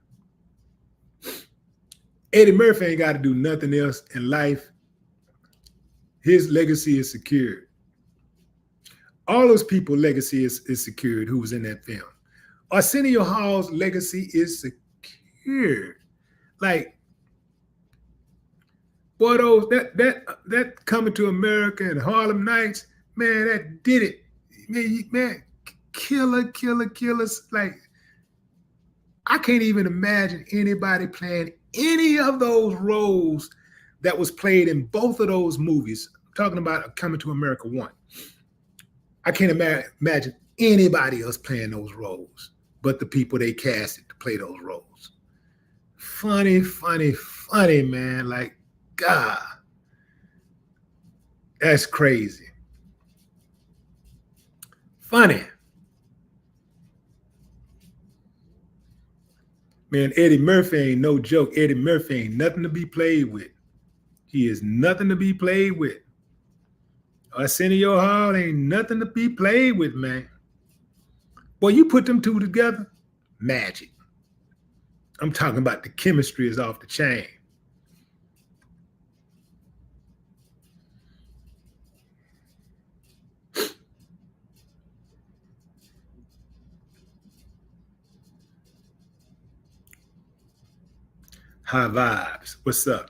Eddie Murphy ain't got to do nothing else in life. His legacy is secured. All those people's legacy is secured who was in that film. Arsenio Hall's legacy is secured. Like, boy, those that Coming to America and Harlem Nights, man, that did it. Man, killer. Like, I can't even imagine anybody playing any of those roles that was played in both of those movies. I'm talking about Coming to America 1. I can't imagine anybody else playing those roles but the people they casted to play those roles. Funny, man. Like, God, that's crazy. Funny. Man, Eddie Murphy ain't no joke. Eddie Murphy ain't nothing to be played with. He is nothing to be played with. Arsenio Hall ain't nothing to be played with, man. Boy, you put them two together, magic. I'm talking about the chemistry is off the chain. High vibes. What's up?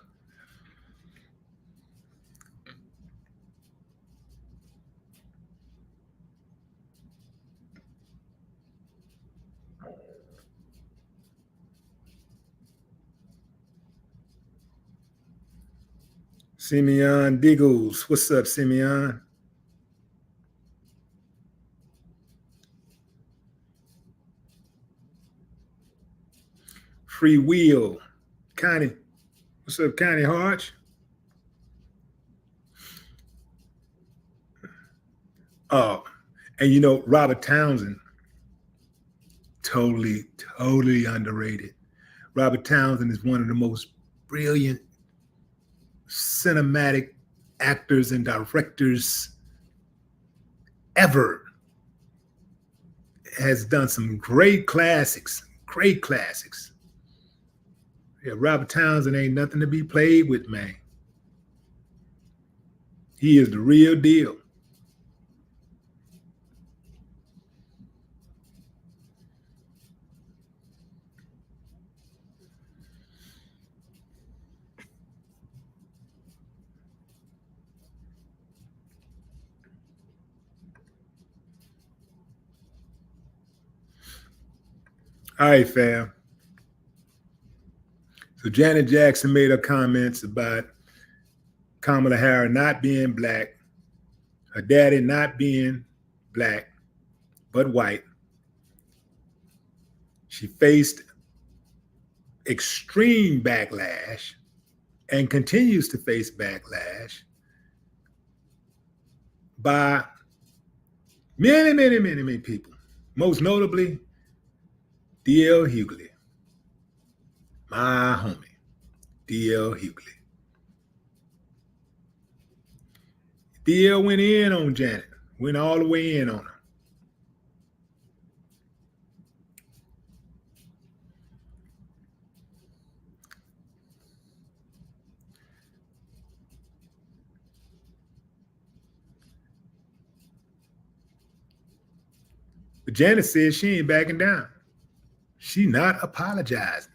Simeon Diggles. What's up, Simeon? Free Will. Connie. What's up, Connie Hodge? Oh, and Robert Townsend, totally underrated. Robert Townsend is one of the most brilliant cinematic actors and directors ever. Has done some great classics, great classics. Yeah, Robert Townsend ain't nothing to be played with, man. He is the real deal. All right, fam. So Janet Jackson made her comments about Kamala Harris not being black, her daddy not being black, but white. She faced extreme backlash and continues to face backlash by many people, most notably D.L. Hughley, my homie, D.L. Hughley. D.L. went in on Janet, went all the way in on her. But Janet said she ain't backing down. She not apologizing.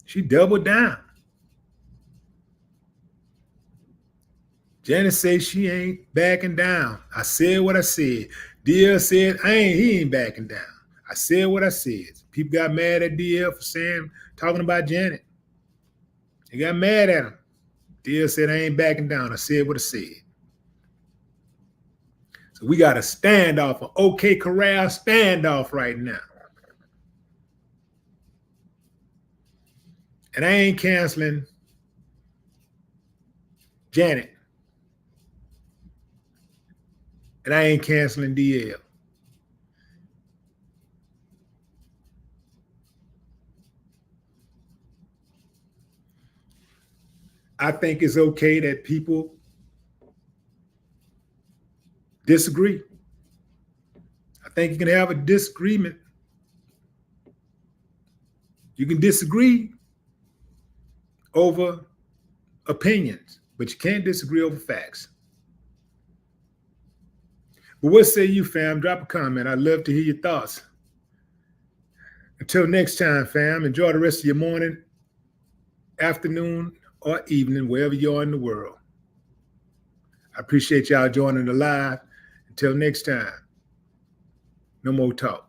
She doubled down. Janet says she ain't backing down. I said what I said. DL said he ain't backing down. I said what I said. People got mad at DL for talking about Janet. They got mad at him. DL said I ain't backing down. I said what I said. So we got a standoff, an OK Corral standoff right now. And I ain't canceling Janet. And I ain't canceling DL. I think it's okay that people disagree. I think you can have a disagreement. You can disagree over opinions, but you can't disagree over facts. But what say you, fam? Drop a comment. I'd love to hear your thoughts. Until next time, fam, enjoy the rest of your morning, afternoon, or evening, wherever you are in the world. I appreciate y'all joining the live. Until next time, no more talk.